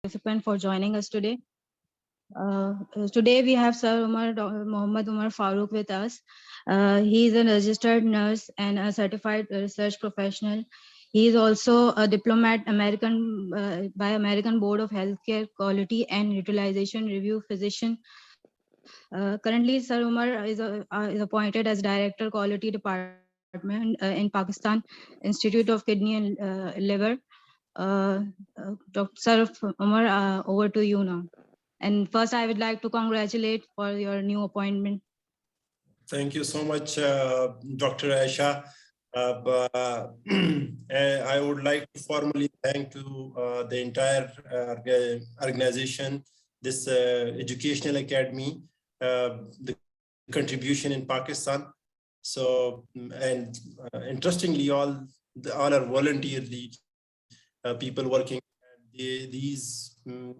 participant for joining us today. Today we have Sir Mohammad Umer Farooq with us. He is a registered nurse and a certified research professional. He is also a diplomat by American Board of Healthcare Quality and Utilization Review physician. Currently, Sir Umar is appointed as Director Quality Department in Pakistan Institute of Kidney and Liver. Dr. Sir Umar, over to you now. And first, I would like to congratulate for your new appointment. Thank you so much, Dr. Aisha. I would like to formally thank to the entire organization, this educational academy, the contribution in Pakistan. So, and interestingly, all are voluntarily people working.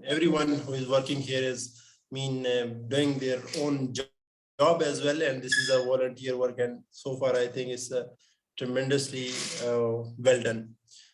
Everyone who is working here is doing their own job as well, and this is a volunteer work, and so far I think it's tremendously well done.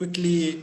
quickly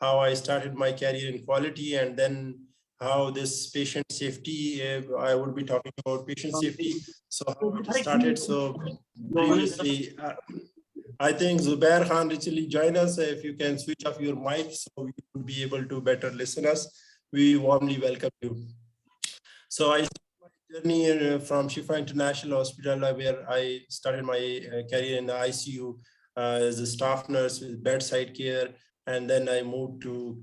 how I started my career in quality, and then how this patient safety, I would be talking about patient safety. So how it started. So previously, I think Zubair Khan actually join us. If you can switch off your mic, so we would be able to better listen us. We warmly welcome you. So I started my journey from Shifa International Hospital, where I started my career in the ICU as a staff nurse with bedside care. And then I moved to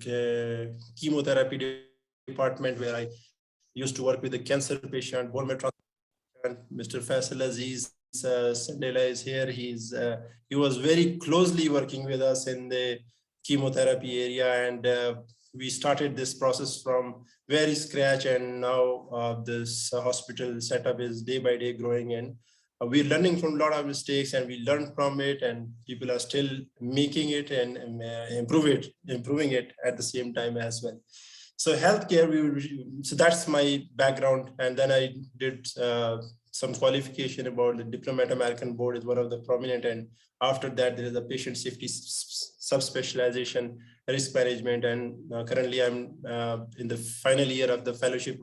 chemotherapy department, where I used to work with the cancer patient, bone marrow transplant. Mr. Faisal Aziz Sandela is here. He was very closely working with us in the chemotherapy area, and we started this process from very scratch, and now this hospital setup is day by day growing, and we're learning from a lot of mistakes, and we learn from it, and people are still making it and improving it at the same time as well. So healthcare, so that's my background, and then I did some qualification about the Diplomat American Board is one of the prominent, and after that there is a patient safety subspecialization, risk management, and currently I'm in the final year of the fellowship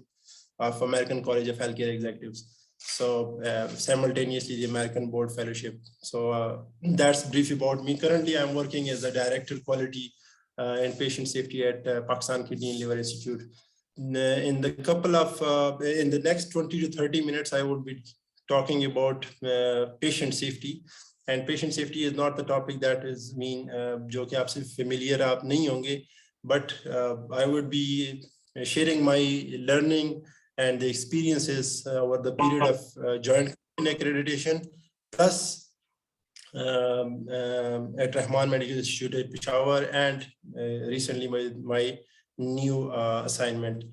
of American College of Healthcare Executives. So simultaneously the American Board Fellowship. So that's brief about me. Currently I'm working as a Director Quality and Patient Safety at Pakistan Kidney and Liver Institute. In the next 20 to 30 minutes, I would be talking about patient safety. And patient safety is not the topic that is jo ki aapse familiar aap nahi honge, but I would be sharing my learning and the experiences over the period of joint accreditation, plus at Rahman Medical Institute at Peshawar, and recently my new assignment.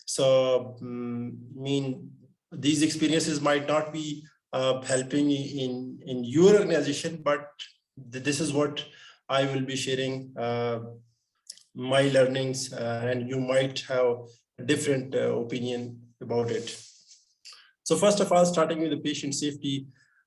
So these experiences might not be helping in your organization, but this is what I will be sharing my learnings, and you might have a different opinion about it. So first of all, starting with the patient safety,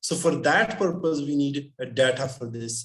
So for that purpose, we need data for this.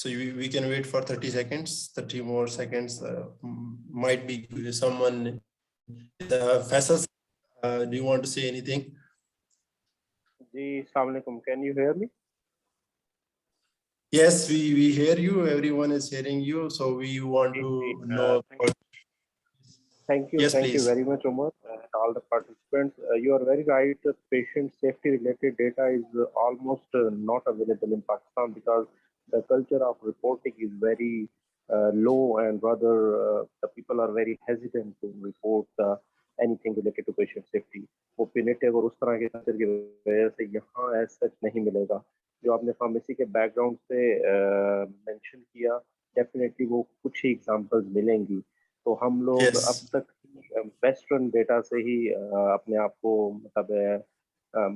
So we can wait for 30 seconds, 30 more seconds. Might be someone. Faisal, do you want to say anything? Ji, Assalamu alaikum. Can you hear me? Yes, we hear you. Everyone is hearing you. So we want to know. Thank you Yes, please. very much, Umar, and all the participants. You are very right. Patient safety related data is almost not available in Pakistan because the culture of reporting is very low, and rather the people are very hesitant to report anything related to patient safety. وہ punitive اور اس طرح کے culture کی وجہ سے یہاں as such نہیں ملے گا. جو آپ نے فارمیسی کے بیک گراؤنڈ سے مینشن کیا ڈیفینیٹلی وہ کچھ ہی ایگزامپلز ملیں گی. تو ہم لوگ اب تک ویسٹرن ڈیٹا سے ہی اپنے آپ کو مطلب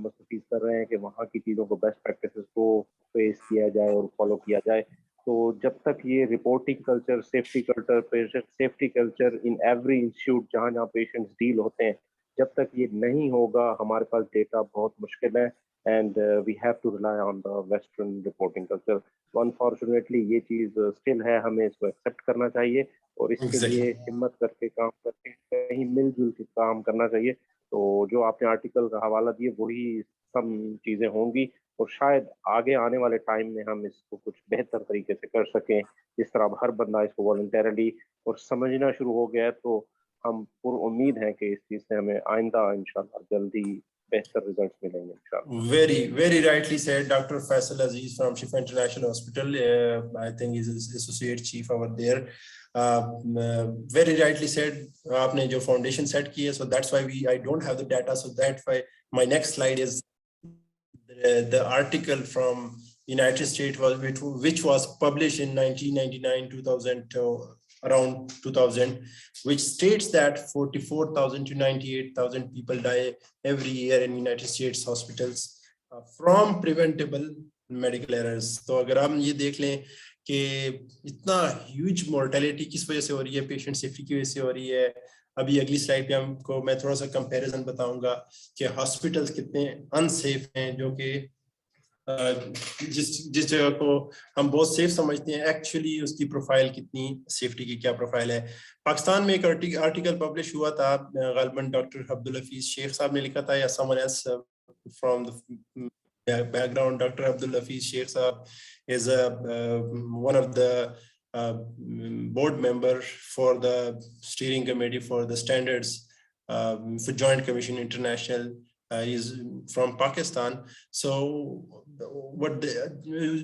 مستفید کر رہے ہیں کہ وہاں کی چیزوں کو بیسٹ پریکٹسز کو فیس کیا جائے اور فالو کیا جائے. تو جب تک یہ reporting culture, safety culture, patient safety culture in every institute جہاں جہاں پیشنٹس ڈیل ہوتے ہیں, جب تک یہ نہیں ہوگا ہمارے پاس ڈیٹا بہت مشکل ہے. And we have to rely on the western reporting culture. Unfortunately یہ چیز اسٹل ہے, ہمیں اس کو ایکسیپٹ کرنا چاہیے اور اس کے لیے ہمت کر کے کام کر کے کہیں مل جل کے کام کرنا چاہیے. تو جو آپ نے آرٹیکل کا حوالہ دیے وہی سب چیزیں ہوں گی, اور شاید آگے آنے والے ٹائم میں ہم اس کو کچھ بہتر طریقے سے کر سکیں. جس طرح اب ہر بندہ اس کو والنٹیرلی اور سمجھنا شروع ہو گیا ہے, تو ہم پر امید ہیں کہ اس چیز سے ہمیں آئندہ انشاءاللہ جلدی بہتر ریزلٹس ملیں گے انشاءاللہ. Very rightly said, Dr. Faisal Aziz from Shifa International Hospital. I think he's associate chief over there. Very rightly said. آپ نے جو foundation set کی ہے, so that's why I don't have the data. So that's why my next slide is the article from United States which was published in 1999, 2000, around 2000, which states that 44,000 to 98,000 people die every year in United States hospitals from preventable medical errors. تو اگر ہم یہ دیکھ لیں کہ اتنا huge mortality کس وجہ سے ہو رہی ہے, پیشنٹ سیفٹی کی وجہ سے ہو رہی ہے. ابھی اگلی سلائڈ پہ ہم کو میں تھوڑا سا کمپیریزن بتاؤں گا کہ ہاسپٹلس کتنے انسیف ہیں, جو کہ جس جگہ کو ہم بہت سیف سمجھتے ہیں ایکچولی اس کی پروفائل کتنی, سیفٹی کی کیا پروفائل ہے. پاکستان میں ایک آرٹیکل پبلش ہوا تھا, غالباً ڈاکٹر عبدالحفیظ شیخ صاحب نے لکھا تھا, یا someone else from the background. Dr. Abdulhafiz Sheikh Sahab is one of the board member for the steering committee for the standards for Joint Commission International. Is from Pakistan. So what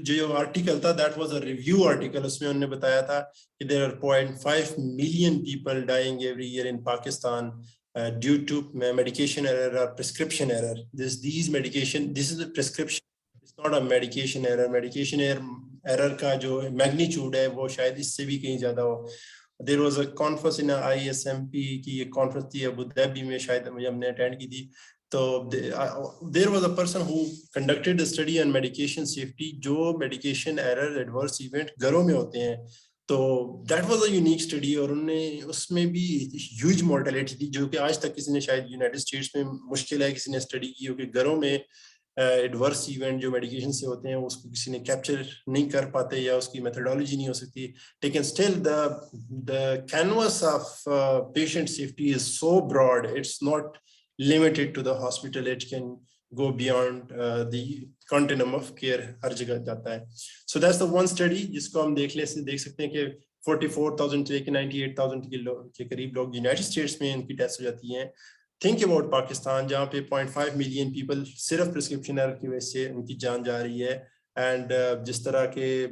جو article تھا, that was a review article. اس میں انہوں نے بتایا تھا کہ there are 0.5 million people dying every year in Pakistan due to medication error or prescription error. This is a prescription, it's not a medication error. Medication error کا جو magnitude ہے وہ شاید اس سے بھی کہیں زیادہ ہو. There was a conference in ISMP کی ایک conference تھی ابو دھابی میں, شاید ہم نے اٹینڈ کی تھی. تو there was a person who conducted a study on medication safety, جو medication error adverse event گھروں میں ہوتے ہیں. تو that was a unique study, اور انہوں نے اس میں بھی huge mortality تھی, جو کہ آج تک کسی نے شاید یونائٹڈ اسٹیٹس میں مشکل ہے کسی نے اسٹڈی کی ہو کہ گھروں میں ایڈورس ایونٹ جو میڈیکیشن سے ہوتے ہیں اس کو کسی نے کیپچر نہیں کر پاتے, یا اس کی میتھڈالوجی نہیں ہو سکتی. لیکن still the canvas of patient safety is so broad, it's not limited to the hospital, it can go beyond the continuum of care, ہر جگہ جاتا ہے. So that's the one study جس کو ہم دیکھ سکتے ہیں کہ 44,000 سے 98,000 کے قریب لوگ یونائٹڈ اسٹیٹس میں ان کی ڈیتھس ہو جاتی ہیں. تھنک اباؤٹ پاکستان, جہاں پہ 0.5 ملین پیپل صرف پرسکرپشن ایرر کی وجہ سے ان کی جان جا رہی ہے. اینڈ جس طرح کے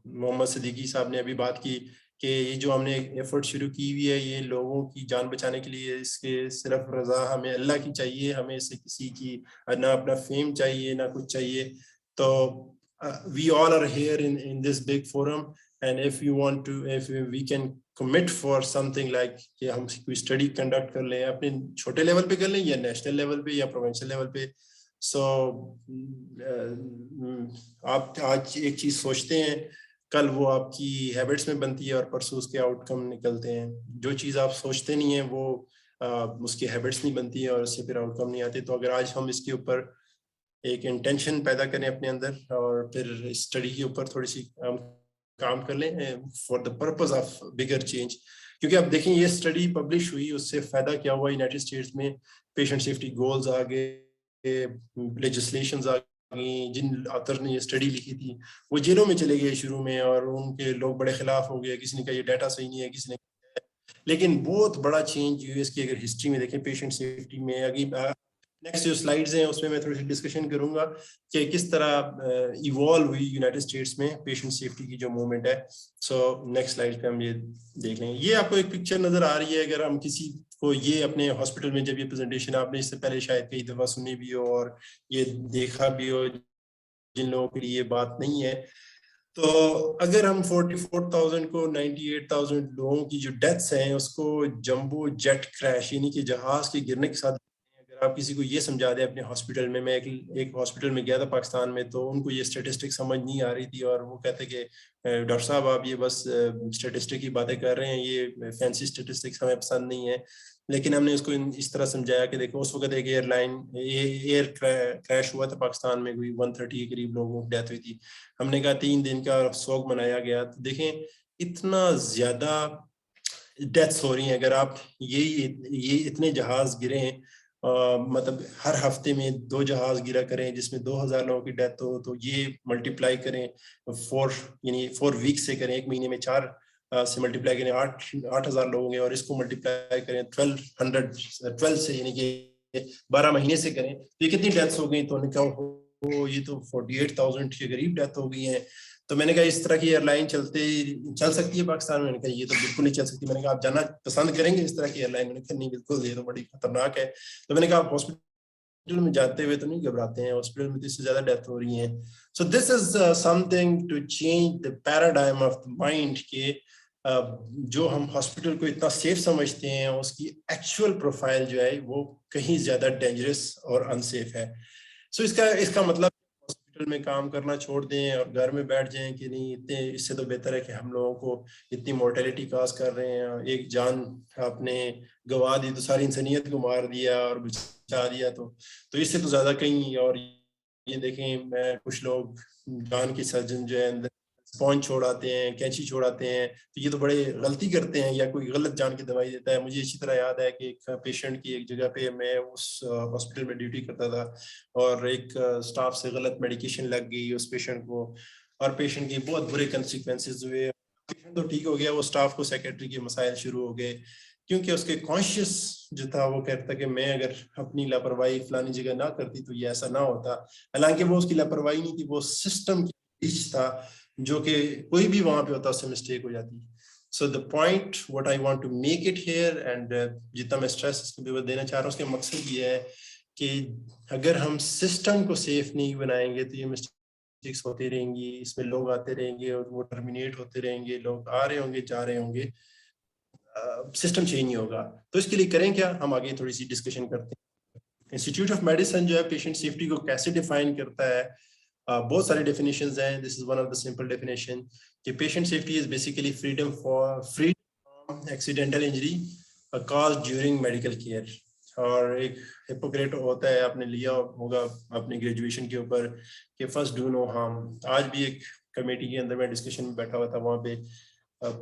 محمد صدیقی صاحب نے ابھی بات کی کہ یہ جو ہم نے ایفرٹ شروع کی ہوئی ہے یہ لوگوں کی جان بچانے کے لیے, اس کے صرف رضا ہمیں اللہ کی چاہیے, ہمیں اس سے کسی کی نہ اپنا فیم چاہیے نہ کچھ چاہیے. تو we all are here in this big forum, and if we can commit for something like کہ ہم کوئی اسٹڈی کنڈکٹ کر لیں, اپنے چھوٹے لیول پہ کر لیں یا نیشنل لیول پہ یا پروونشل لیول پہ. سو آپ آج ایک چیز سوچتے ہیں, کل وہ آپ کی ہیبٹس میں بنتی ہے اور پرسوں اس کے آؤٹ کم نکلتے ہیں. جو چیز آپ سوچتے نہیں ہیں وہ اس کی ہیبٹس نہیں بنتی ہے اور اس سے پھر آؤٹ کم نہیں آتے. تو اگر آج ہم اس کے اوپر ایک انٹینشن پیدا کریں اپنے اندر, اور پھر اسٹڈی کے اوپر تھوڑی سی کام کر لیں for the purpose of bigger change. کیونکہ آپ دیکھیں یہ اسٹڈی پبلش ہوئی, اس سے فائدہ کیا ہوا, یونائٹیڈ اسٹیٹس میں پیشنٹ سیفٹی گولز آ گئے, لیجسلیشنز آ گئی. جن آتھر نے یہ اسٹڈی لکھی تھی وہ جیلوں میں چلے گئے شروع میں, اور ان کے لوگ بڑے خلاف ہو گئے, کسی نے کہا یہ ڈیٹا صحیح نہیں ہے, کسی نے, لیکن بہت بڑا چینج یو ایس کی اگر ہسٹری میں دیکھیں پیشنٹ سیفٹی میں. نیکسٹ جو سلائیڈز ہیں اس میں تھوڑی سی ڈسکشن کروں گا کہ کس طرح ایوالو ہوئی یونائٹیڈ اسٹیٹس میں پیشنٹ سیفٹی کی جو موومنٹ ہے. سو نیکسٹ سلائیڈ پہ ہم یہ دیکھ لیں. یہ آپ کو ایک پکچر نظر آ رہی ہے, اگر ہم کسی کو یہ اپنے ہاسپٹل میں جب یہ پریزنٹیشن آپ نے اس سے پہلے شاید کئی دفعہ سنی بھی ہو اور یہ دیکھا بھی ہو, جن لوگوں کے لیے یہ بات نہیں ہے, تو اگر ہم 44,000 کو 98,000 لوگوں کی جو ڈیتھس ہیں اس کو جمبو جیٹ کریش یعنی کہ جہاز کے گرنے کے ساتھ, اگر آپ کسی کو یہ سمجھا دیں اپنے ہاسپٹل میں ایک ہاسپٹل میں گیا تھا پاکستان میں, تو ان کو یہ اسٹیٹسٹک سمجھ نہیں آ رہی تھی, اور وہ کہتے کہ ڈاکٹر صاحب آپ یہ بس اسٹیٹسٹک کی باتیں کر رہے ہیں, یہ فینسی اسٹیٹسٹکس ہمیں پسند نہیں ہے. لیکن ہم نے اس کو اس طرح سمجھایا کہ دیکھو اس وقت ایک ایئر کریش ہوا تھا پاکستان میں, کوئی 130 کے قریب لوگوں کی ڈیتھ ہوئی تھی. ہم نے کہا 3 دن کا سوگ منایا گیا. تو دیکھیں اتنا زیادہ ڈیتھس ہو رہی ہیں. اگر آپ یہ اتنے جہاز گرے ہیں, مطلب ہر ہفتے میں 2 جہاز گرا کریں جس میں 2,000 لوگوں کی ڈیتھ ہو, تو یہ ملٹیپلائی کریں 4 ویک سے کریں, ایک مہینے میں 4 سے ملٹیپلائی کریں 8,000 لوگ ہوں گے, اور اس کو ملٹیپلائی کریں 12 سے یعنی کہ 12 مہینے سے کریں, تو یہ کتنی ڈیتھس ہو گئی. تو نے کہا یہ تو 48,000 کے قریب ڈیتھ ہو گئی ہیں. تو میں نے کہا اس طرح کی ایئر لائن چل سکتی ہے پاکستان میں؟ میں نے کہا یہ تو بالکل نہیں چل سکتی. میں نے کہا آپ جانا پسند کریں گے اس طرح کی ایئر لائن؟ میں نے کہا نہیں بالکل, یہ تو بڑی خطرناک ہے. تو میں نے کہا آپ ہاسپٹل میں جاتے ہوئے تو نہیں گھبراتے ہیں؟ ہاسپٹل میں تو اس سے زیادہ ڈیتھ ہو رہی ہیں. So this is something to change the paradigm of the mind, کہ جو ہم ہاسپٹل کو اتنا سیف سمجھتے ہیں اس کی ایکچوئل پروفائل جو ہے وہ کہیں زیادہ ڈینجرس اور انسیف ہے. سو اس کا مطلب ہاسپٹل میں کام کرنا چھوڑ دیں اور گھر میں بیٹھ جائیں کہ نہیں, اتنے اس سے تو بہتر ہے کہ ہم لوگوں کو اتنی مورٹیلٹی کاز کر رہے ہیں, ایک جان آپ نے گوا دی تو ساری انسانیت کو مار دیا اور بچا دیا, تو اس سے تو زیادہ کہیں. اور یہ دیکھیں کچھ لوگ جان کی سرجن جو ہے اسپونج چھوڑاتے ہیں, کینچی چھوڑاتے ہیں, تو یہ تو بڑے غلطی کرتے ہیں, یا کوئی غلط جان کی دوائی دیتا ہے. مجھے اسی طرح یاد ہے کہ ایک پیشنٹ کی ایک جگہ پہ میں اس ہاسپٹل میں ڈیوٹی کرتا تھا, اور ایک اسٹاف سے غلط میڈیکیشن لگ گئی اس پیشنٹ کو, اور پیشنٹ کے بہت برے کنسیکوینسز ہوئے. پیشنٹ تو ٹھیک ہو گیا, وہ اسٹاف کو سیکریٹری کے مسائل شروع ہو گئے, کیونکہ اس کے کانشیس جو تھا وہ کہتا کہ میں اگر اپنی لاپرواہی فلانی جگہ نہ کرتی تو یہ ایسا نہ ہوتا. حالانکہ وہ اس کی لاپرواہی نہیں تھی, وہ سسٹم کی بیچ تھا, جو کہ کوئی بھی وہاں پہ ہوتا اس سے مسٹیک ہو جاتی. So the point what I want to make it here, and جتنا میں اسٹریس اس کو دینا چاہ رہا ہوں اس کا مقصد یہ ہے کہ اگر ہم سسٹم کو سیف نہیں بنائیں گے تو یہ مسٹیکس ہوتی رہیں گی, اس میں لوگ آتے رہیں گے اور وہ ٹرمینیٹ ہوتے رہیں گے, لوگ آ رہے ہوں گے جا رہے ہوں گے, سسٹم چینج نہیں ہوگا. تو اس کے لیے کریں کیا, ہم آگے تھوڑی سی ڈسکشن کرتے ہیں. انسٹیٹیوٹ آف میڈیسن جو ہے پیشنٹ سیفٹی کو کیسے ڈیفائن کرتا ہے, بہت سارے ڈیفینیشنز ہیں. This is one of the simple definition کہ patient safety is basically freedom from accidental injury caused during medical care. اور ایک ہپوکریٹ ہوتا ہے, آپ نے لیا ہوگا اپنی گریجویشن کے اوپر, کہ فرسٹ ڈو نو ہارم. آج بھی ایک کمیٹی کے اندر میں ڈسکشن میں بیٹھا ہوا تھا, وہاں پہ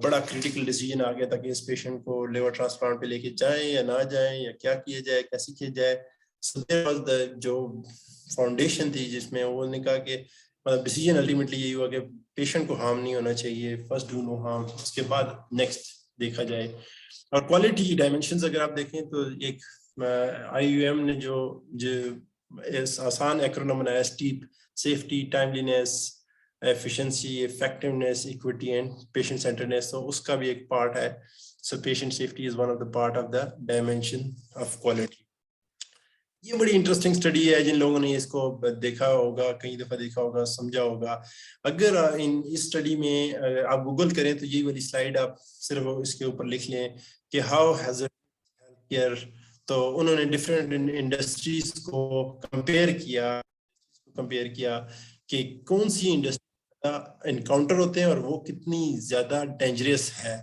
بڑا کریٹیکل ڈیسیجن آ گیا تھا کہ اس پیشنٹ کو لیور ٹرانسپلانٹ پہ لے کے جائیں یا نہ جائیں, یا کیا کیا جائے, کیسے کیا جائے. جو فاؤنڈیشن تھی جس میں وہ نے کہا کہ مطلب ڈیسیجن الٹیمیٹلی یہی ہوا کہ پیشنٹ کو ہارم نہیں ہونا چاہیے, فرسٹ ڈو نو ہارم, اس کے بعد نیکسٹ دیکھا جائے. اور کوالٹی ڈائمینشنز اگر آپ دیکھیں تو ایک آئی یو ایم نے جو آسان ایکرونیم بنایا, STEEEP, safety, timeliness, efficiency, effectiveness, equity and patient centredness, تو اس کا بھی ایک پارٹ ہے. So patient safety is one of the part of the dimension of quality. یہ بڑی انٹرسٹنگ اسٹڈی ہے, جن لوگوں نے اس کو دیکھا ہوگا, کئی دفعہ دیکھا ہوگا, سمجھا ہوگا. اگر اس اسٹڈی میں آپ گوگل کریں تو یہی والی سلائیڈ آپ صرف اس کے اوپر لکھ لیں کہ ہاؤ ہیز ہیلتھ کیئر, تو انہوں نے ڈفرینٹ انڈسٹریز کو کمپیئر کیا کہ کون سی انڈسٹری انکاؤنٹر ہوتے ہیں اور وہ کتنی زیادہ ڈینجرس ہے.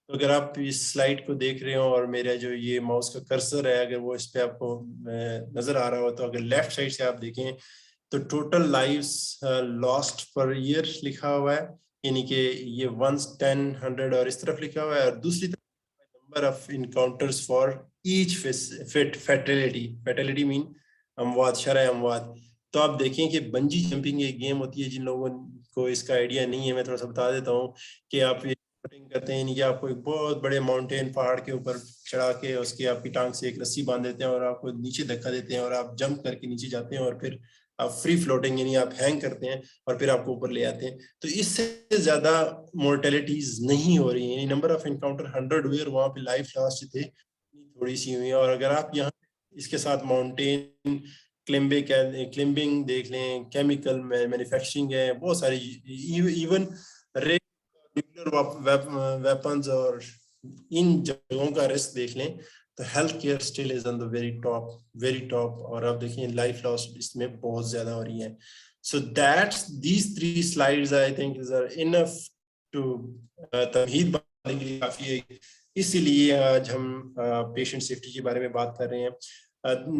تو اگر آپ اس سلائیڈ کو دیکھ رہے ہو اور میرا جو یہ ماؤس کا کرسر ہے اگر وہ اس پہ آپ کو نظر آ رہا ہو, تو اگر لیفٹ سائڈ سے آپ دیکھیں تو ٹوٹل لائفس لاسٹ پر ایئر لکھا ہوا ہے, یعنی کہ یہ 1, 10, 100 اور اس طرف لکھا ہوا ہے, اور دوسری طرف number of encounters for each fatality مین اموات, شرح اموات. تو آپ دیکھیں کہ بنجی جمپنگ ایک گیم ہوتی ہے, جن لوگوں کو اس کا آئیڈیا نہیں ہے میں تھوڑا سا بتا دیتا ہوں کہ آپ کرتے ہیں, یعنی کہ آپ کو ایک بہت بڑے ماؤنٹین پہاڑ کے اوپر چڑھا کے اس کی آپ کی ٹانگ سے ایک رسی باندھ دیتے ہیں اور آپ کو نیچے دھکا دیتے ہیں اور آپ جمپ کر کے نیچے جاتے ہیں اور پھر آپ فری فلوٹنگ یعنی آپ ہینگ کرتے ہیں اور پھر آپ کو اوپر لے آتے ہیں. تو اس سے زیادہ مورٹیلٹیز نہیں ہو رہی ہیں, یعنی نمبر آف انکاؤنٹر 100 ہوئے اور وہاں پہ لائف لاسٹ تھے تھوڑی سی ہوئی. اور اگر آپ یہاں اس کے ساتھ ماؤنٹین کلمبنگ دیکھ لیں, کیمیکل مینوفیکچرنگ ہے, بہت ساری, ایون ویپنز اور ان جگہوں کا رسک دیکھ لیں تو health care still is on the very top. اور آپ دیکھیں لائف لاس اس میں بہت زیادہ ہو رہی ہیں. So these 3 slides I think is enough to تمہید بنانے کے لیے کافی ہے. اسی لیے آج ہم پیشنٹ سیفٹی کے بارے میں بات کر رہے ہیں.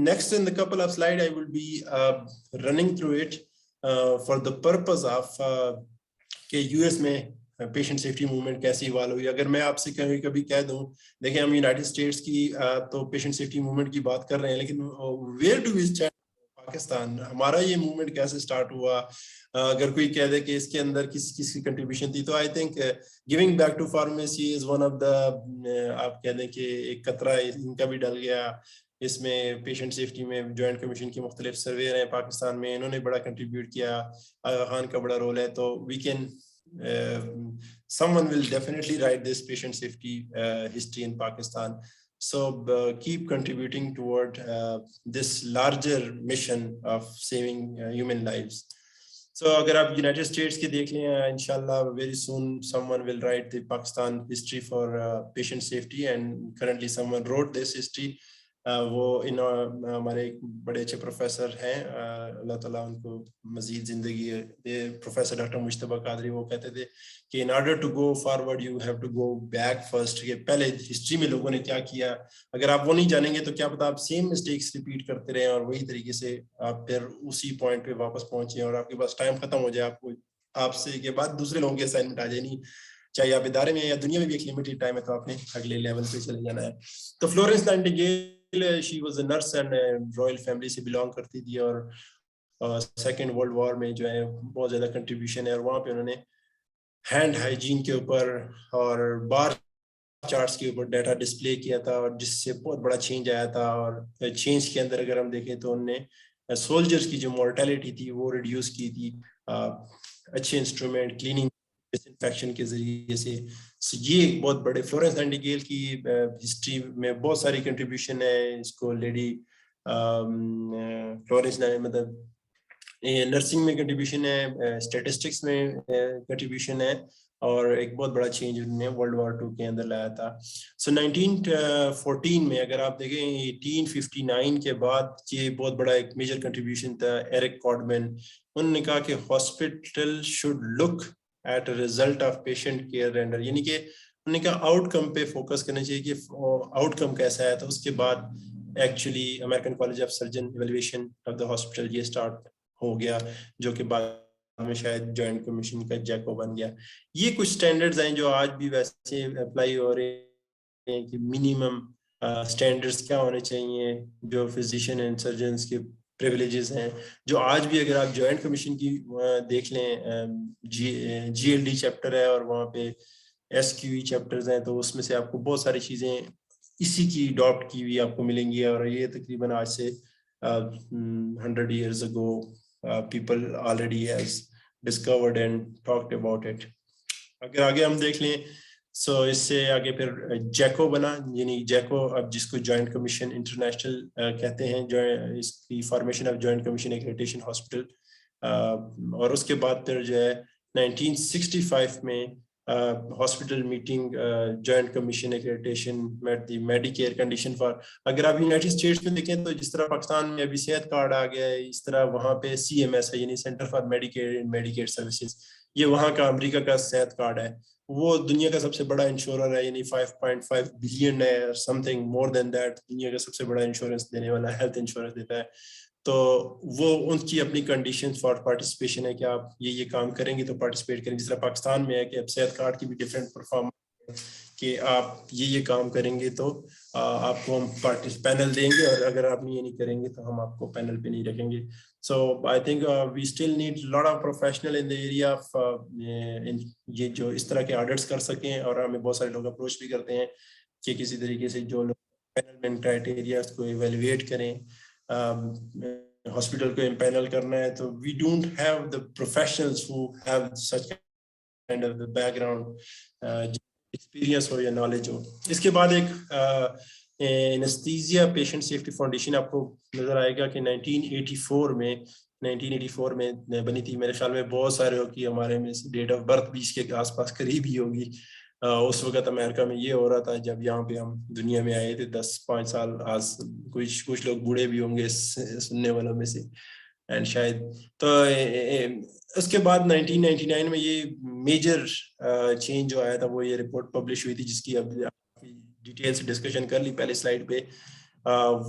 Next in the couple of slides I will be running through it for the purpose of کہ یو ایس میں پیشنٹ سیفٹی موومنٹ کیسی ایوالو ہوئی. اگر میں آپ سے کبھی کہہ دوں, دیکھیں ہم یونائٹیڈ اسٹیٹس کی تو پیشنٹ سیفٹی موومنٹ کی بات کر رہے ہیں, لیکن where do we stand Pakistan, ہمارا یہ موومنٹ کیسے اسٹارٹ ہوا, اگر کوئی کہہ دے کہ اس کے اندر کس کی کنٹریبیوشن تھی, تو I think giving back to pharmacy is one of the, آپ کہہ دیں کہ ایک قطرہ ان کا بھی ڈل گیا اس میں. پیشنٹ سیفٹی میں جوائنٹ کمیشن کے مختلف سرویر ہیں پاکستان میں, انہوں نے بڑا کنٹریبیوٹ کیا, آغا خان کا بڑا رول ہے. تو we can someone will definitely write this patient safety history in Pakistan. So keep contributing toward this larger mission of saving human lives. So agar aap United States ki dekh lein, inshallah very soon someone will write the Pakistan history for patient safety, and currently someone wrote this history. وہ ہمارے بڑے اچھے professor ہیں, اللہ تعالیٰ ان کو مزید زندگی دے, professor doctor مشتبہ قادری. وہ کہتے تھے کہ in order to go forward you have to go back first, کہ پہلے ہسٹری میں لوگوں نے کیا کیا, اگر آپ وہ نہیں جانیں گے تو کیا پتا آپ سیم مسٹیکس ریپیٹ کرتے رہیں اور وہی طریقے سے آپ پھر اسی پوائنٹ پہ واپس پہنچیں اور آپ کے پاس ٹائم ختم ہو جائے, آپ سے کے بعد دوسرے لوگوں کے اسائنمنٹ آ جائے. نہیں, چاہے آپ ادارے میں یا دنیا میں بھی ایک لمیٹڈ ٹائم ہے, تو آپ نے اگلے لیول پہ چلے جانا ہے. تو Florence Nightingale, she was a nurse and royal family سے belong کرتی تھی, اور سیکنڈ ورلڈ وار میں جو ہے بہت زیادہ کنٹریبیوشن ہے, اور وہاں پہ انہوں نے ہینڈ ہائیجین کے اوپر اور بار چارٹس کے اوپر ڈیٹا ڈسپلے کیا تھا, اور جس سے بہت بڑا چینج آیا تھا. اور چینج کے اندر اگر ہم دیکھیں تو انہوں نے سولجرز کی جو مورٹیلٹی تھی وہ ریڈیوس کی تھی اچھے انسٹرومنٹ, کلیننگ, ڈس انفیکشن کے ذریعے سے. یہ ایک بہت بڑے فلورنس نائٹنگیل کی ہسٹری میں بہت ساری کنٹریبیوشن ہے. اس کو لیڈی فلورنس مطلب نرسنگ میں کنٹریبیوشن ہے, اسٹیٹسٹکس میں کنٹریبیوشن ہے, اور ایک بہت بڑا چینج انہوں نے ورلڈ وار 2 کے اندر لایا تھا. سو 1914 میں اگر آپ دیکھیں 1859 کے بعد یہ بہت بڑا ایک میجر کنٹریبیوشن تھا ایرک کارڈمین. انہوں نے کہا کہ hospital should look at result of patient care render, یعنی کہ انہوں نے کہا آؤٹ کم پہ فوکس کرنا چاہیے کہ آؤٹ کم کیسا ہے. تو اس کے بعد actually American college of surgeon evaluation of the hospital یہ اسٹارٹ ہو گیا, جو کہ بعد میں شاید جوائنٹ کمیشن کا جیکو بن گیا. یہ کچھ سٹینڈرڈز ہیں جو آج بھی ویسے اپلائی ہو رہے ہیں کہ منیمم سٹینڈرڈز کیا ہونے چاہیے, جو فزیشین اینڈ سرجنز کے پریویلیجز ہیں, جو آج بھی اگر آپ جوائنٹ کمیشن کی دیکھ لیں, جی ایل ڈی چیپٹر ہے اور وہاں پہ ایس کیو ای چیپٹرز ہیں, تو اس میں سے آپ کو بہت ساری چیزیں اسی کی اڈاپٹ کی ہوئی آپ کو ملیں گی. اور یہ تقریباً آج سے 100 years ago people already has discovered and talked about it. اگر آگے ہم دیکھ لیں, سو اس سے آگے پھر جیکو بنا, یعنی جیکو اب جس کو جوائنٹ کمیشن انٹرنیشنل کہتے ہیں, جو اس کی formation of joint commission accreditation hospital. اور اس کے بعد پھر جو ہے 1965 میں hospital meeting joint commission accreditation Medicare condition for. اگر آپ یونائٹیڈ اسٹیٹس میں دیکھیں تو جس طرح پاکستان میں ابھی صحت کارڈ آ گیا ہے, اس طرح وہاں پہ سی ایم ایس ہے, یعنی centre for Medicare and Medicare services. یہ وہاں کا امریکہ کا صحت کارڈ ہے, وہ دنیا کا سب سے بڑا انشورر ہے, یعنی 5.5 بلین ہے, some thing more then that, دنیا کا سب سے بڑا انشورنس دینے والا ہیلتھ انشورنس دیتا ہے. تو وہ ان کی اپنی کنڈیشن فار پارٹیسپیشن ہے کہ آپ یہ کام کریں گے تو پارٹیسپیٹ کریں. جس طرح پاکستان میں ہے کہ اب صحت کارڈ کی بھی ڈفرینٹ پرفارمنس کہ آپ یہ کام کریں گے تو آپ کو ہم پینل دیں گے, اور اگر آپ یہ نہیں کریں گے تو ہم آپ کو پینل پہ نہیں رکھیں گے. So I think we still need lot of professional in the area of یہ جو اس طرح کے آڈٹس کر سکیں, اور ہمیں بہت سارے لوگ اپروچ بھی کرتے ہیں کہ کسی طریقے سے جو لوگ پینل کرائٹیریاز کو ایویلویٹ کریں, ہاسپٹل کو امپینل کرنا ہے, تو we don't have the professionals who have such kind of background experience ہو یا نالج ہو. اس کے بعد ایک اینستھیزیا پیشنٹ سیفٹی فاؤنڈیشن آپ کو نظر آئے گا کہ 1984 میں بنی تھی. میرے خیال میں بہت سارے ہو کہ ہمارے میں ڈیٹ آف برتھ 20 کے آس پاس قریب ہی ہوگی. اس وقت امریکہ میں یہ ہو رہا تھا جب یہاں پہ ہم دنیا میں آئے تھے 10-5 سال آج. کچھ لوگ بوڑھے بھی ہوں گے سننے والوں میں سے اینڈ شاید. تو اس کے بعد 1999 میں یہ میجر چینج جو آیا تھا وہ یہ رپورٹ پبلش ہوئی تھی جس کی اب ڈیٹیل سے ڈسکشن کر لی پہلے سلائڈ پہ.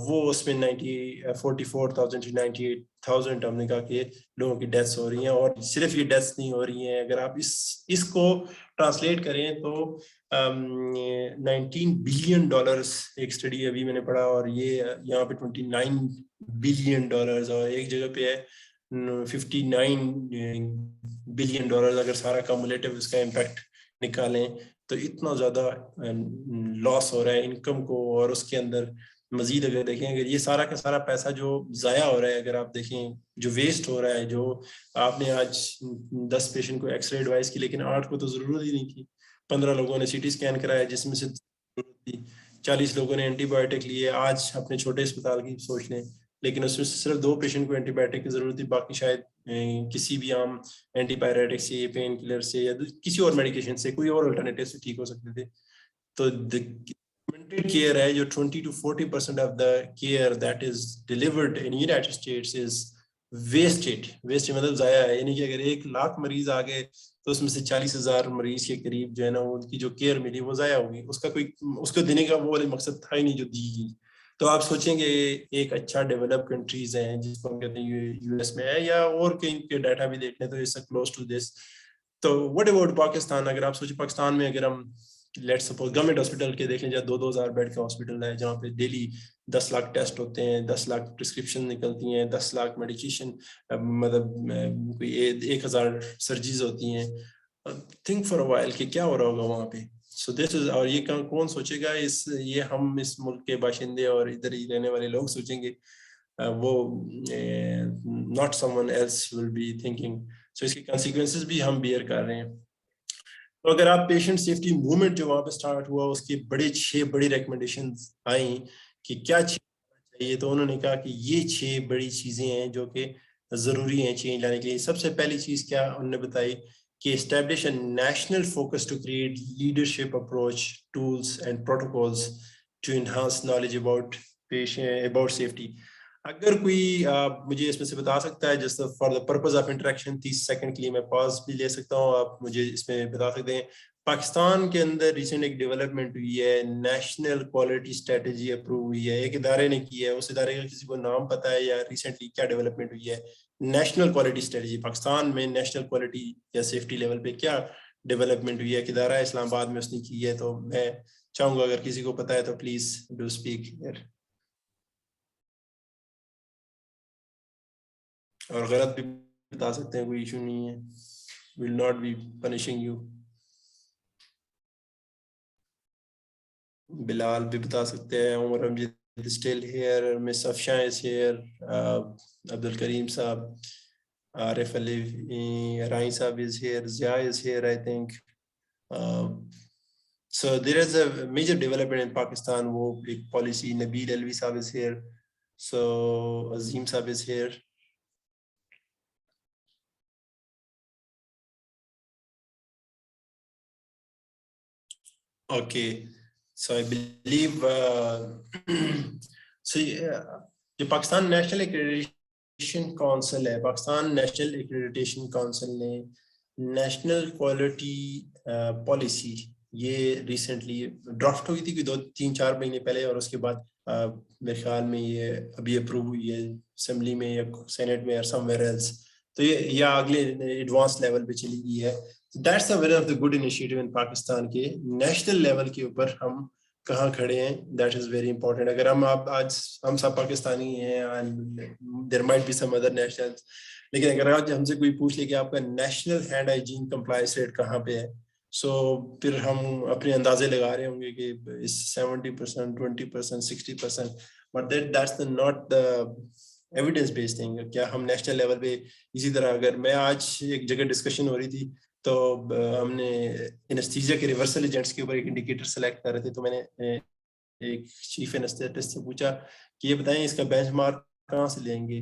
وہ اس میں 44,000 to 98,000 ہم نے کہا کہ لوگوں کی ڈیتھس ہو رہی ہیں, اور صرف یہ ڈیتھس نہیں ہو رہی ہیں, اگر آپ اس کو ٹرانسلیٹ کریں تو $19 بلین ایک اسٹڈی ابھی میں نے پڑھا, اور یہ یہاں پہ $29 بلین, اور ایک جگہ پہ ہے $59 بلین. اگر سارا کمولیٹو اس کا امپیکٹ نکالیں تو اتنا زیادہ لاس ہو رہا ہے انکم کو. اور اس کے اندر مزید اگر دیکھیں, اگر یہ سارا کا سارا پیسہ جو ضائع ہو رہا ہے, اگر آپ دیکھیں جو ویسٹ ہو رہا ہے, جو آپ نے آج 10 پیشنٹ کو ایکس رے ایڈوائز کی لیکن 8 کو تو ضرورت ہی نہیں کی, 15 لوگوں نے سی ٹی اسکین کرایا جس میں سے 40 لوگوں نے اینٹی بایوٹک لیے. آج اپنے چھوٹے اسپتال کی سوچ لیں, لیکن اس میں سے صرف 2 پیشنٹ کو اینٹی بایوٹک کی ضرورت تھی, باقی شاید کسی بھی عام اینٹی پائریٹک سے, پین کلر سے, یا کسی اور میڈیکیشن سے, کوئی اور الٹرنیٹیو سے ٹھیک ہو سکتے تھے. تو care ہے جو 20 to 40% of the care that is delivered in United States is wasted. مطلب ضائع ہے, یعنی کہ اگر 1,00,000 مریض آ گئے تو اس میں سے 40,000 مریض کے قریب جو ہے نا ان کی جو کیئر ملی وہ ضائع ہوگی. اس کو دینے کا وہ والا مقصد تھا ہی نہیں جو دی گئی. تو آپ سوچیں گے ایک اچھا ڈیولپ کنٹریز ہیں جس کو ہم کہتے ہیں یو ایس میں ہے, یا اور کہیں کے ڈیٹا بھی دیکھ لیں تو اس کلوز ٹو دس. تو وٹ اباؤٹ پاکستان؟ اگر آپ سوچیں پاکستان میں اگر ہم لیٹ سپوز گورنمنٹ ہاسپٹل کے دیکھ لیں, جہاں 2,000 بیڈ کا ہاسپٹل ہے, جہاں پہ ڈیلی 10 لاکھ ٹیسٹ ہوتے ہیں, 10 لاکھ پرسکرپشن نکلتی ہیں, 10 لاکھ میڈیکیشن, مطلب کوئی 1,000 سرجریز ہوتی ہیں. تھنک فار اے وائل کہ کیا ہو رہا ہوگا وہاں پہ. سو دس از, اور یہ کون سوچے گا, یہ ہم اس ملک کے باشندے اور ادھر ہی رہنے والے لوگ سوچیں گے, وہ not someone else will be thinking. So اس کے consequences بھی ہم بیئر کر رہے ہیں. تو اگر آپ پیشنٹ سیفٹی موومنٹ جو وہاں پہ اسٹارٹ ہوا اس کی 6 بڑی ریکمنڈیشنز آئیں کہ کیا چاہیے, تو انہوں نے کہا کہ یہ 6 بڑی چیزیں ہیں جو کہ ضروری ہیں چینج لانے کے لیے. سب سے پہلی چیز کیا انہوں نے بتائی کہ establish a national focus to create leadership approach tools and protocols to enhance knowledge about safety. اگر کوئی مجھے اس میں سے بتا سکتا ہے جس for the purpose of interaction 30 second کے لیے میں پاز بھی لے سکتا ہوں, آپ مجھے اس میں بتا سکتے ہیں. پاکستان کے اندر ریسنٹ ایک ڈیولپمنٹ ہوئی ہے, نیشنل کوالٹی اسٹریٹجی اپروو ہوئی ہے, ایک ادارے نے کی ہے, اس ادارے کا کسی کو نام پتا ہے یا ریسنٹلی کیا ڈیولپمنٹ ہوئی ہے؟ نیشنل کوالٹی اسٹریٹجی پاکستان میں نیشنل کوالٹی یا سیفٹی لیول پہ کیا ڈیولپمنٹ ہوئی ہے, ایک ادارہ اسلام آباد میں اس نے کی ہے. تو میں چاہوں گا اگر کسی کو پتا ہے تو پلیز ڈو اسپیک. اور غلط بھی بتا سکتے ہیں, کوئی ایشو نہیں ہے, will not be punishing you. بلال بھی بتا سکتے ہیں, عمر امجد still here, Miss Afshan is here, عبد الکریم صاحب, عارف علی رائن صاحب is here, Zia is here I think. So there is a major development in Pakistan, وہ ایک policy. Nabil Alvi صاحب is here, so Azim صاحب is here. Okay, so I believe جو Pakistan national accreditation council ہے, Pakistan national accreditation council نے national quality policy یہ recently draft ہوئی تھی کہ 2-3-4 مہینے پہلے, اور اس کے بعد میرے خیال میں یہ ابھی اپروو ہوئی ہے اسمبلی میں یا سینٹ میں اور سم ویئر ایلس, تو یہ یا اگلے ایڈوانس لیول پہ چلی گئی ہے. That's a one of the good initiative in Pakistan کے نیشنل لیول کے اوپر ہم کہاں کھڑے ہیں, دیٹ از ویری امپورٹنٹ. اگر ہم آج ہم سب پاکستانی ہیں, there might be some other nationals, لیکن اگر آج ہم سے کوئی پوچھ لے کہ آپ کا national hand hygiene compliance rate کہاں پہ ہے, سو پھر ہم اپنے اندازے لگا رہے ہوں گے کہ 70%, 20%, 60%, but that's not the evidence based thing. کیا ہم نیشنل لیول پہ اسی طرح, اگر میں آج ایک جگہ ڈسکشن ہو رہی تھی تو ہم نے انیستھیزیا کے ریورسل ایجنٹس کے اوپر ایک انڈیکیٹر سلیکٹ کر رہے تھے, تو میں نے ایک چیف انیستھیٹسٹ سے پوچھا کہ یہ بتائیں اس کا بینچ مارک کہاں سے لیں گے.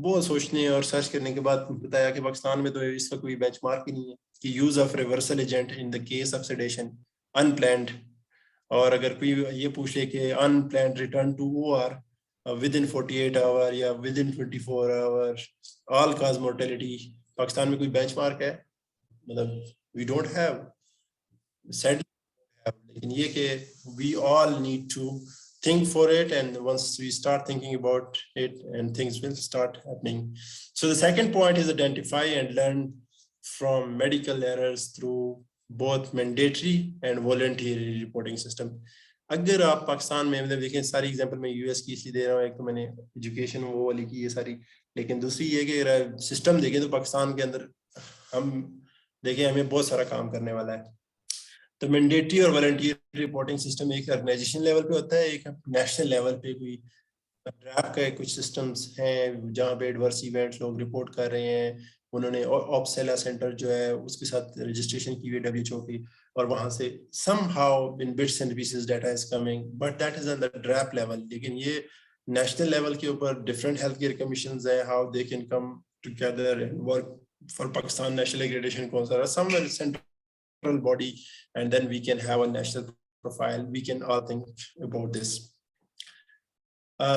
بہت سوچنے اور سرچ کرنے کے بعد بتایا کہ پاکستان میں تو اس کا کوئی بینچ مارک ہی نہیں ہے کہ use of reversal agent in the case of sedation unplanned, اور اگر کوئی یہ پوچھ لے کہ unplanned return to OR within 48 hours یا within 24 hours all cause mortality, Pakistan میں کوئی بینچ مارک ہے؟ مطلب we don't have, sadly لیکن یہ کہ we all need to think for it, and once we start thinking about it and things will start happening. So the second point is identify and learn from medical errors through both mandatory and voluntary reporting system. اگر آپ پاکستان میں مطلب دیکھیں, ساری example میں U S کی اس لیے دے رہا ہوں, ایک تو میں نے ایجوکیشن وہ والی کی ہے ساری, لیکن دوسری یہ کہ سسٹم دیکھیں تو پاکستان کے اندر ہم دیکھیں ہمیں بہت سارا کام کرنے والا ہے. تو مینڈیٹری اور والنٹیئر رپورٹنگ سسٹم ایک آرگنائزیشن لیول پہ ہوتا ہے, ایک نیشنل لیول پہ کوئی ڈراپ کا کچھ سسٹمز ہیں جہاں پہ ایڈورس ایونٹس لوگ رپورٹ کر رہے ہیں. انہوں نے آپسیلا سینٹر جو ہے اس کے ساتھ رجسٹریشن کی ہوئی WHO کی, اور وہاں سے somehow in bits and pieces data is coming, but that is on the drop level. لیکن یہ نیشنل لیول کے اوپر ڈفرینٹ ہیلتھ کیئر کمیشنز ہیں, how they can come together and work for Pakistan national accreditation کون سا some central body, and then we can have a national profile. We can all think about this.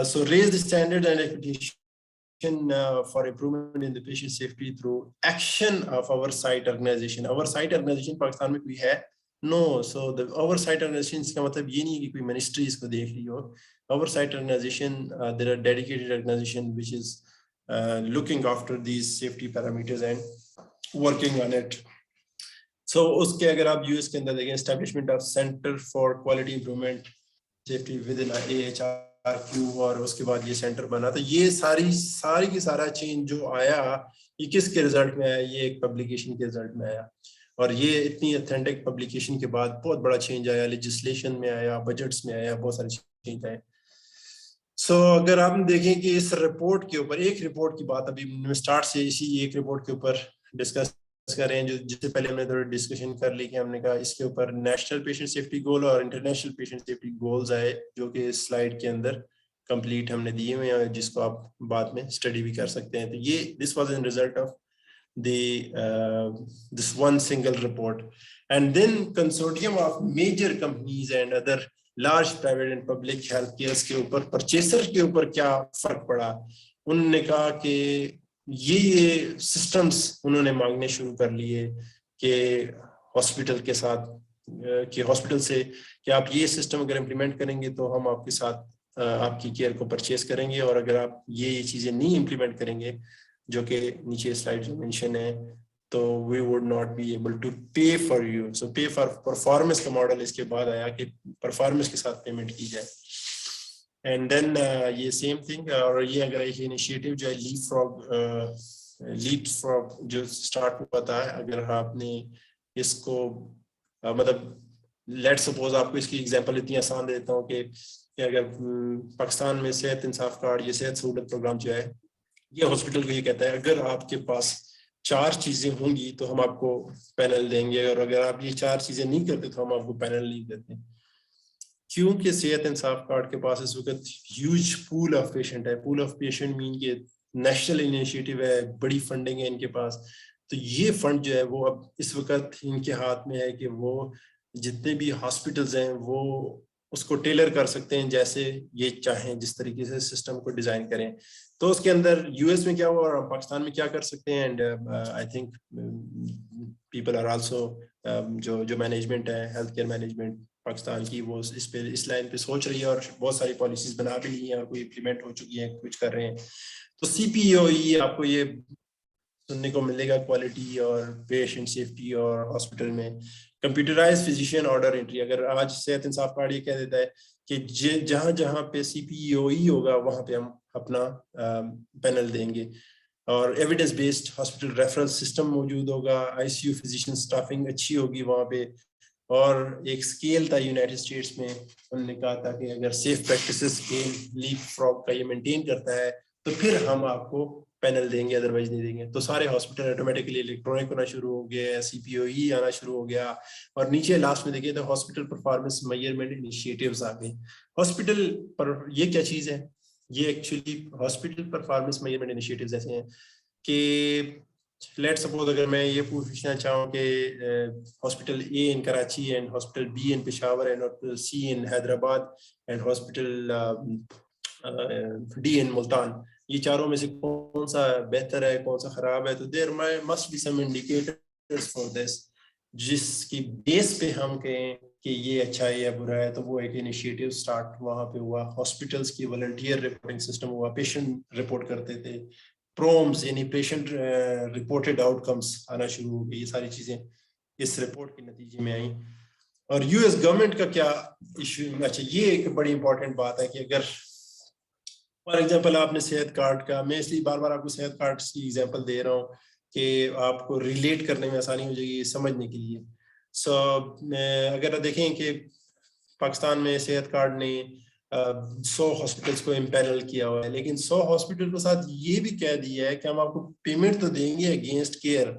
So raise the standard and expectation for improvement in the patient safety through action of our site organization. Our site organization Pakistan mein koi hai? No. So the our site organization ka matlab ye nahi hai ki koi ministry isko dekh rahi ho. Our site organization, there are dedicated organization which is looking after these safety parameters and working on it. سو اس کے اگر آپ U S کے اندر دیکھیں, establishment of centre for quality improvement safety with in AHRQ, اور اس کے بعد یہ centre بنا. تو یہ ساری کی سارا چینج جو آیا یہ کس کے رزلٹ میں آیا؟ یہ ایک پبلیکیشن کے رزلٹ میں آیا, اور یہ اتنی اتھینٹک پبلیکیشن کے بعد بہت بڑا چینج آیا, لیجسلیشن میں آیا, بجٹس میں آیا, بہت سارے چینج آئے. سو اگر آپ دیکھیں کہ اس رپورٹ کے اوپر, ایک رپورٹ کی بات ابھی اسٹارٹ سے اسی ایک رپورٹ کے اوپر ڈسکس کر رہے ہیں, جو جس سے پہلے ہم نے تھوڑی ڈسکشن کر لی کہ ہم نے کہا اس کے اوپر نیشنل پیشنٹ سیفٹی گول اور انٹرنیشنل پیشنٹ سیفٹی گولز آئے, جو کہ اس سلائیڈ کے اندر کمپلیٹ ہم نے دیے ہوئے ہیں, جس کو آپ بعد میں اسٹڈی بھی کر سکتے ہیں. تو یہ this was in result of this one single report. And then consortium of major companies and other large private and public health cares کے اوپر پرچیسر کے اوپر کیا فرق پڑا. انہوں نے کہا کہ یہ سسٹمز انہوں نے مانگنے شروع کر لیے کہ ہاسپٹل کے ساتھ, کہ ہاسپٹل سے کہ آپ یہ سسٹم اگر امپلیمنٹ کریں گے تو ہم آپ کے ساتھ آپ کی کیئر کو پرچیز کریں گے, اور اگر آپ یہ چیزیں نہیں امپلیمنٹ کریں گے جو کہ نیچے سلائڈ میں مینشن ہے, تو we would not be able to pay for you. So pay for performance کا ماڈل اس کے بعد آیا کہ پرفارمنس کے ساتھ پیمنٹ کی جائے. اینڈ دین یہ سیم تھنگ, اور یہ اگر ایک انیشیٹو جو ہے لیپ فراگ جو اسٹارٹ ہوا تھا, اگر آپ نے اس کو مطلب لیٹ سپوز آپ کو اس کی ایگزامپل اتنی آسان دیتا ہوں کہ اگر پاکستان میں صحت انصاف کارڈ, یہ صحت سہولت پروگرام جو ہے, یہ ہاسپٹل کو یہ کہتا ہے اگر آپ کے پاس 4 چیزیں ہوں گی تو ہم آپ کو پینل دیں گے, اور اگر آپ یہ 4 چیزیں نہیں کرتے تو ہم آپ کو پینل نہیں دیتے. کیونکہ صحت انصاف کارڈ کے پاس اس وقت ہیوج پول آف پیشنٹ ہے. پول آف پیشنٹ مین کہ نیشنل انیشیٹو ہے, بڑی فنڈنگ ہے ان کے پاس. تو یہ فنڈ جو ہے وہ اب اس وقت ان کے ہاتھ میں ہے کہ وہ جتنے بھی ہاسپٹلز ہیں وہ اس کو ٹیلر کر سکتے ہیں جیسے یہ چاہیں, جس طریقے سے سسٹم کو ڈیزائن کریں. تو اس کے اندر یو ایس میں کیا ہوا اور پاکستان میں کیا کر سکتے ہیں. And I think people are also جو مینجمنٹ ہے, ہیلتھ کیئر مینجمنٹ, پاکستان کی وہ اس پہ اس لائن پہ سوچ رہی ہے اور بہت ساری پالیسیز بنا بھی لی ہیں اور کوئی امپلیمنٹ ہو چکی ہیں, کچھ کر رہے ہیں. تو CPOE آپ کو یہ سننے کو ملے گا, کوالٹی اور پیشنٹ سیفٹی اور ہاسپٹل میں کمپیوٹرائز فزیشین آرڈر انٹری. اگر آج صحت انصاف کارڈ یہ کہہ دیتا ہے کہ جہاں جہاں پہ CPOE ہوگا وہاں پہ ہم اپنا پینل دیں گے, اور evidence based hospital reference system موجود ہوگا, ICU فزیشین سٹافنگ اچھی ہوگی وہاں پہ. اور ایک سکیل تھا یونائٹڈ اسٹیٹس میں, انہوں نے کہا تھا کہ اگر سیف پریکٹسز سکیل لیپ فراگ کا یہ مینٹین کرتا ہے تو پھر ہم آپ کو پینل دیں گے, ادروائز نہیں دیں گے. تو سارے ہاسپٹل آٹومیٹکلی الیکٹرانک ہونا شروع ہو گیا, CPOE آنا شروع ہو گیا. اور نیچے لاسٹ میں دیکھیے تو ہاسپٹل پرفارمنس میجرمنٹ انیشیٹوز آ گئے. ہاسپٹل پر یہ کیا چیز ہے, یہ actually hospital performance measurement initiatives ایسے ہیں کہ لیٹ سپوز اگر میں یہ پوچھنا چاہوں کہ hospital A in Karachi and hospital B in Peshawar and hospital C in Hyderabad and hospital D ان ملتان, یہ چاروں میں سے کون سا بہتر ہے کون سا خراب ہے, تو there must be some indicators for this جس کی بیس پہ ہم کہیں کہ یہ اچھا ہے یا برا ہے. تو وہ ایک انیشیٹو سٹارٹ وہاں پہ ہوا, ہاسپٹلس کی والنٹیئر رپورٹنگ سسٹم ہوا, پیشنٹ رپورٹ کرتے تھے, پرومز یعنی پیشنٹ رپورٹڈ آؤٹ کمس آنا شروع ہو گئی. یہ ساری چیزیں اس رپورٹ کے نتیجے میں آئیں. اور US گورنمنٹ کا کیا ایشو, اچھا یہ ایک بڑی امپورٹنٹ بات ہے کہ اگر فار ایگزامپل آپ نے صحت کارڈ کا, میں اس لیے بار بار آپ کو صحت کارڈ کی ایگزامپل دے رہا ہوں کہ آپ کو ریلیٹ کرنے میں آسانی ہو جائے گی سمجھنے کے لیے. سو اگر دیکھیں کہ پاکستان میں صحت کارڈ نے 100 ہاسپٹلس کو امپینل کیا ہوا ہے, لیکن 100 ہاسپٹل کے ساتھ یہ بھی کہہ دیا ہے کہ ہم آپ کو پیمنٹ تو دیں گے اگینسٹ کیئر,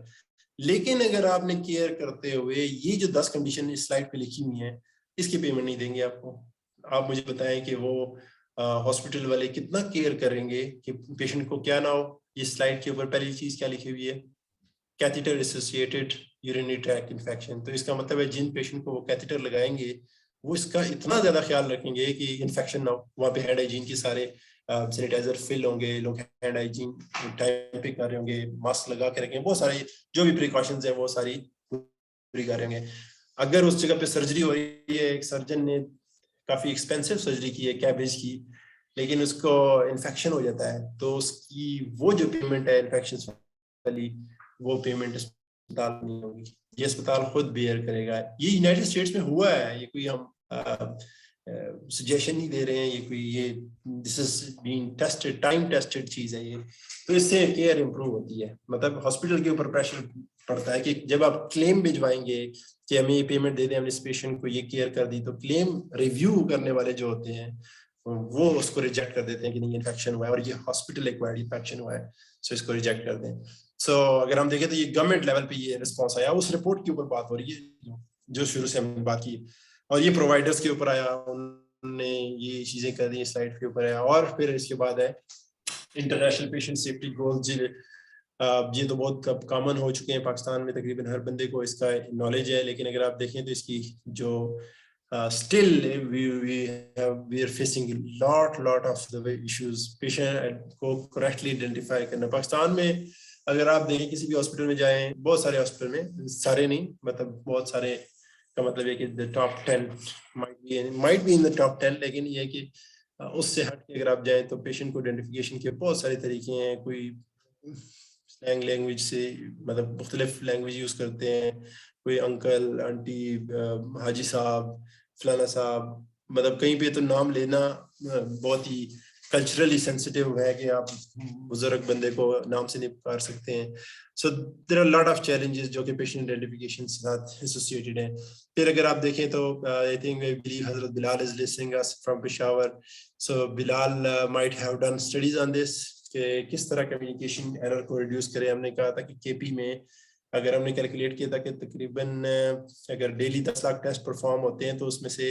لیکن اگر آپ نے کیئر کرتے ہوئے یہ جو 10 کنڈیشن اس سلائڈ پہ لکھی ہوئی ہیں اس کی پیمنٹ نہیں دیں گے آپ کو. آپ مجھے بتائیں کہ وہ ہاسپٹل والے کتنا کیئر کریں گے کہ پیشنٹ کو کیا نہ ہو. یہ سلائڈ کے اوپر پہلی چیز کیا لکھی ہوئی ہے, catheter associated urinary tracked infection. تو اس کا مطلب ہے جن پیشنٹ کو وہ کیتھیٹر لگائیں گے وہ اس کا اتنا زیادہ خیال رکھیں گے کہ انفیکشن نہ ہو. وہاں پہ ہینڈ ہائیجین کے سارے سینیٹائزر فل ہوں گے, لوگ ہینڈ ہائیجین ٹائم پہ کر رہے ہوں گے, ماسک لگا کے رکھیں, بہت ساری جو بھی پریکاشنز ہیں وہ ساری پوری کر رہے ہوں گے. اگر اس جگہ پہ سرجری ہو رہی ہے, ایک سرجن نے کافی ایکسپینسو سرجری کی ہے کیبیج کی, لیکن اس کو انفیکشن ہو جاتا ہے تو اس کی وہ جو پیمنٹ ہے انفیکشن والی وہ پیمنٹ اسپتال نہیں ہوگی, یہ اسپتال خود بیئر کرے گا. یہ یونائٹڈ اسٹیٹس میں ہوا ہے, یہ کوئی ہم سجیشن نہیں دے رہے ہیں, یہ کوئی یہ this is being tested time tested چیز ہے یہ. تو اس سے کیئر امپروو ہوتی ہے. مطلب ہاسپٹل کے اوپر پریشر پڑتا ہے کہ جب آپ کلیم بھجوائیں گے کہ ہمیں یہ پیمنٹ دے دیں, ہم نے اس پیشنٹ کو یہ کیئر کر دی, تو کلیم ریویو کرنے والے جو ہوتے ہیں وہ اس کو ریجیکٹ کر دیتے ہیں کہ نہیں انفیکشن ہوا ہے اور یہ ہاسپٹل ایکوائرڈ انفیکشن ہوا ہے, سو اس کو ریجیکٹ کر دیں. سو اگر ہم دیکھیں تو یہ گورنمنٹ لیول پہ یہ رسپانس آیا, اس رپورٹ کے اوپر بات ہو رہی ہے جو شروع سے ہم نے بات کی, اور یہ پرووائڈرز کے اوپر آیا, انہوں نے یہ چیزیں کر دی سلائڈ کے اوپر آیا. اور پھر اس کے بعد ہے انٹرنیشنل پیشنٹ سیفٹی گولز. یہ تو بہت کامن ہو چکے ہیں پاکستان میں, تقریباً ہر بندے کو اس کا نالج ہے, لیکن اگر آپ دیکھیں تو اس کی جو still we are facing lot of the issues. Patient کو کریکٹلی آئیڈینٹیفائی کرنا پاکستان میں, اگر آپ دیکھیں کسی بھی ہاسپٹل میں جائیں, بہت سارے ہاسپٹل میں, سارے نہیں مطلب بہت سارے کا مطلب ہے کہ top 10 might be in the top 10, لیکن یہ ہے کہ اس سے ہٹ کے اگر آپ جائیں تو پیشنٹ کو آئیڈینٹیفیکیشن کے بہت سارے طریقے ہیں. کوئی سلینگ لینگویج سے مطلب مختلف لینگویج یوز کرتے ہیں, کوئی انکل آنٹی حاجی صاحب فلانا صاحب, مطلب کہیں پہ تو نام لینا بہت ہی کلچرلی سینسٹیو ہے کہ آپ بزرگ بندے کو نام سے نہیں پکار سکتے ہیں. So there are lot of challenges جو کہ پیشنٹ آئیڈینٹیفیکیشن کے ساتھ ایسوسیٹڈ ہیں. پھر اگر آپ دیکھیں تو I think Hazrat Bilal is listening us from Peshawar, so Bilal might have done studies on this کہ کس طرح کمیونیکیشن ایرر کو ریڈیوس کرے. ہم نے کہا تھا کہ KP میں اگر ہم نے کیلکولیٹ کیا تھا کہ تقریباً اگر ڈیلی 10 لاکھ ٹیسٹ پرفارم ہوتے ہیں تو اس میں سے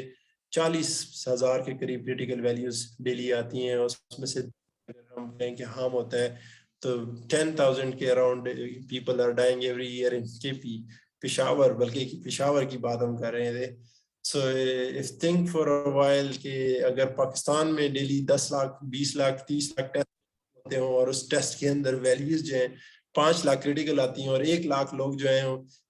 40,000 کے قریب کریٹیکل ویلیوز ڈیلی آتی ہیں, اور اس میں سے اگر ہم کہیں کہ ہارم ہوتا ہے تو 10,000 کے around people are dying every year in KP Peshawar, بلکہ پشاور کی بات ہم کر رہے تھے. So if think for a while کہ اگر پاکستان میں ڈیلی 10 لاکھ 20 لاکھ 30 لاکھ ٹیسٹ ہوں اور اس ٹیسٹ کے اندر ویلیوز جو ہیں 5 لاکھ کریٹیکل آتی ہیں اور 1 لاکھ لوگ جو ہیں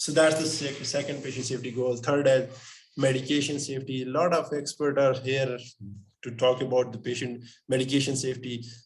So that's the second patient safety goal. Third is medication safety. A lot of experts are here to talk about the patient medication safety.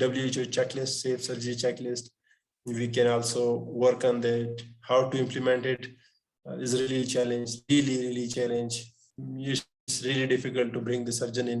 WHO checklist, safe surgery checklist. We can also work on that. How to implement it is really a challenge, really challenge. It's really difficult to bring the surgeon in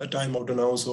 A time out now, so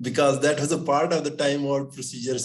because that was a part of the time or procedures.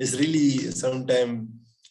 it's really sometime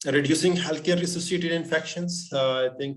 Reducing healthcare associated infections, I think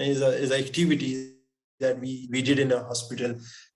is activity that we did in a hospital,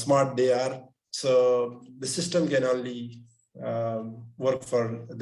smart they are, so the system can only work for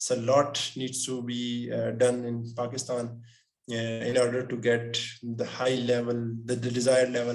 So lot needs to be done in Pakistan in order to get the high level, the desired level,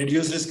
Reduce risk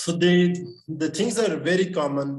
So the things are very common.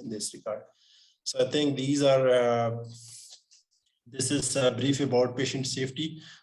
in this regard. So I think these are, this is a brief about patient safety.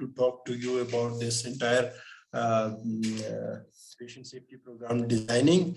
to talk to you about this entire patient safety program designing.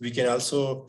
we can also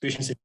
patient safety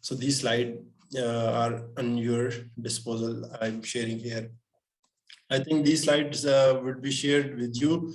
So these slides are on your disposal. I'm sharing here. I think these slides would be shared with you.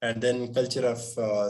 And then culture of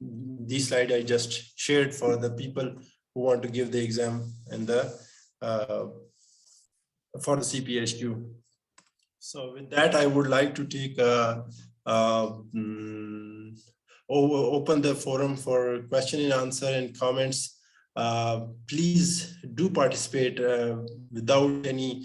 these slides I just shared for the people who want to give the exam and the for the CPHQ. So with that, I would like to take open the forum for question and answer and comments. Please do participate without any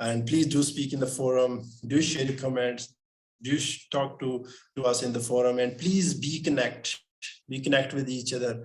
and please do speak in the forum, do share your comments, do talk to us in the forum, and please be connect with each other.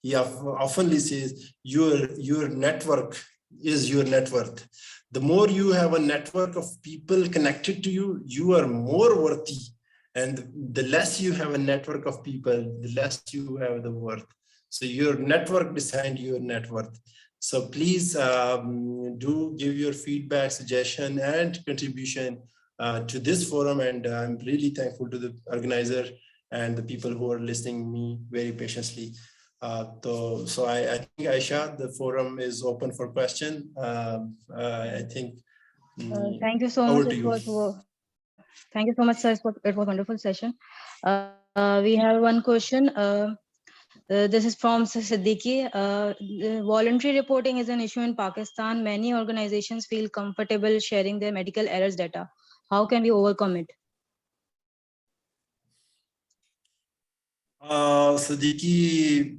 He oftenly says your network is your net worth. The more you have a network of people connected to you, you are more worthy. And the less you have a network of people, the less you have the worth. So your network decides your net worth. So please do give your feedback, suggestion, and contribution to this forum. And I'm really thankful to the organizer and the people who are listening me very patiently. So I think Aisha, the forum is open for question. I think. Thank you so much. Thank you so much, sir. It was a wonderful session. We have one question. This is from Siddiqui. Voluntary reporting is an issue in Pakistan. Many organizations feel comfortable sharing their medical errors data. How can we overcome it? Siddiqui,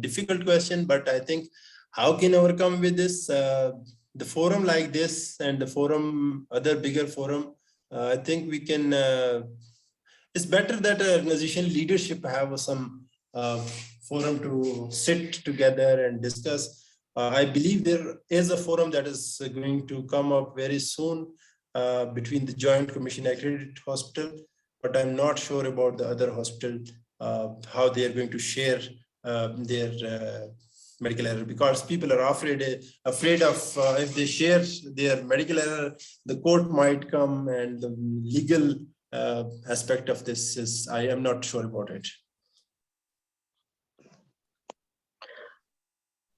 difficult question, but I think how can I overcome with this? The forum like this and the forum, other bigger forum, I think we can, it's better that organization leadership have some forum to sit together and discuss. I believe there is a forum that is going to come up very soon between the Joint Commission Accredited Hospital, but I'm not sure about the other hospital, how they are going to share their medical error, because people are afraid of if they share their medical error, the court might come, and the legal aspect of this is, I am not sure about it.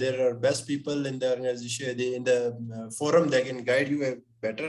there are best people in the organization, in the forum that can guide you better.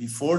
before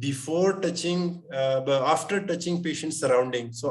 Before touching, after touching patient surrounding. So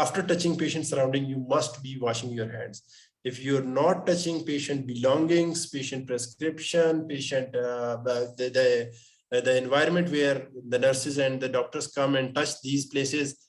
after touching patient surrounding, you must be washing your hands. If you're not touching patient belongings, patient prescription, patient the environment where the nurses and the doctors come and touch these places,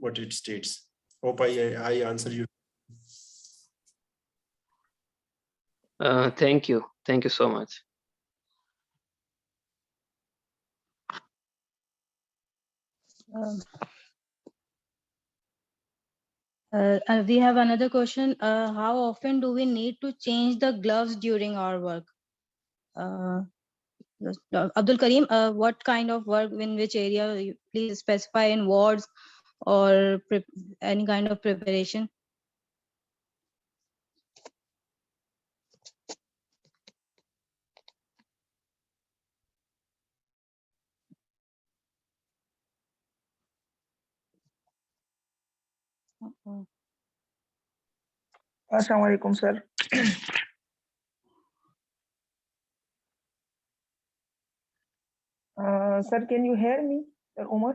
what it states. Hope I answer you. Thank you so much. We have another question. How often do we need to change the gloves during our work? Abdul Karim, what kind of work, in which area? Please specify in wards or any kind of preparation. Assalamu alaikum, sir. Sir, can you hear me, Sir Umer?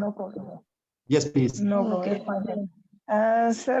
No problem. Yes, please. No problem. Okay. Fine. Sir,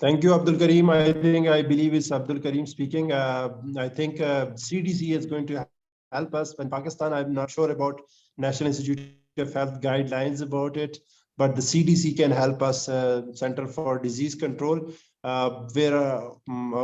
Thank you, Abdul Karim. I believe it's Abdul Karim speaking. I think CDC is going to help us. In Pakistan, I'm not sure about National Institute of Health guidelines about it, but the CDC can help us, Center for Disease Control. Where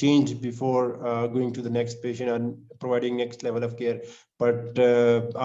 change before going to the next patient and providing next level of care. But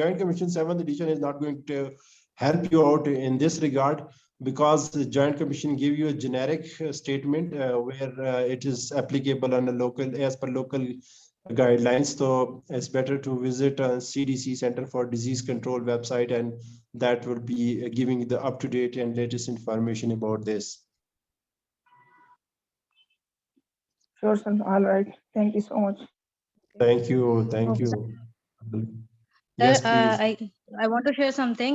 Joint Commission 7th edition is not going to help you out in this regard, because the Joint Commission give you a generic statement where it is applicable on a local, as per local guidelines. So it's better to visit a CDC Center for Disease Control website, and that will be giving the up-to-date and latest information about this. Sure, sir. All right. Thank you so much. Thank you. Thank you. Yes, please. I want to share something.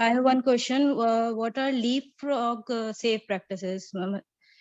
I have one question. What are leapfrog safe practices?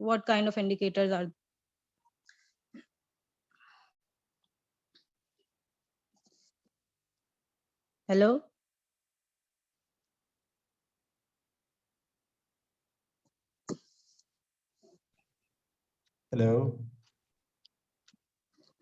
What kind of indicators are? Hello? Hello.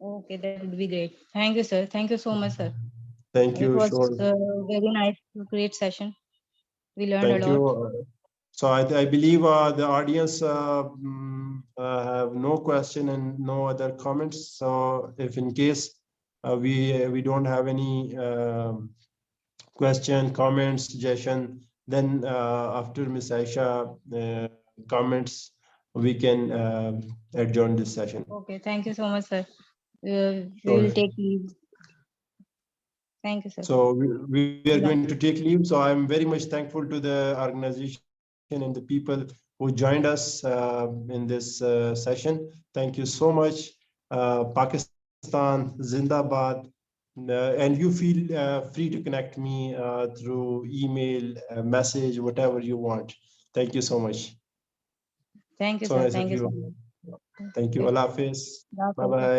Okay, that would be great. Thank you, sir. Thank you so much, sir. Thank It you, was sure. very nice, great session. We learned Thank a lot. you. So I believe the audience have no question and no other comments. So if in case we don't have any question, comment, suggestion, then after Ms. Aisha comments, we can adjourn this session. Okay, thank you so much, sir. We Sure. will take leave. Thank you, sir. So we are going to take leave. So I'm very much thankful to the organization and the people who joined us in this session. Thank you so much. Pakistan, Zindabad. And you feel free to connect me through email, message, whatever you want. Thank you so much. Thank you, So sir. nice of Thank you so you. much. Thank you. Allah Hafiz. Allah Hafiz. Bye-bye.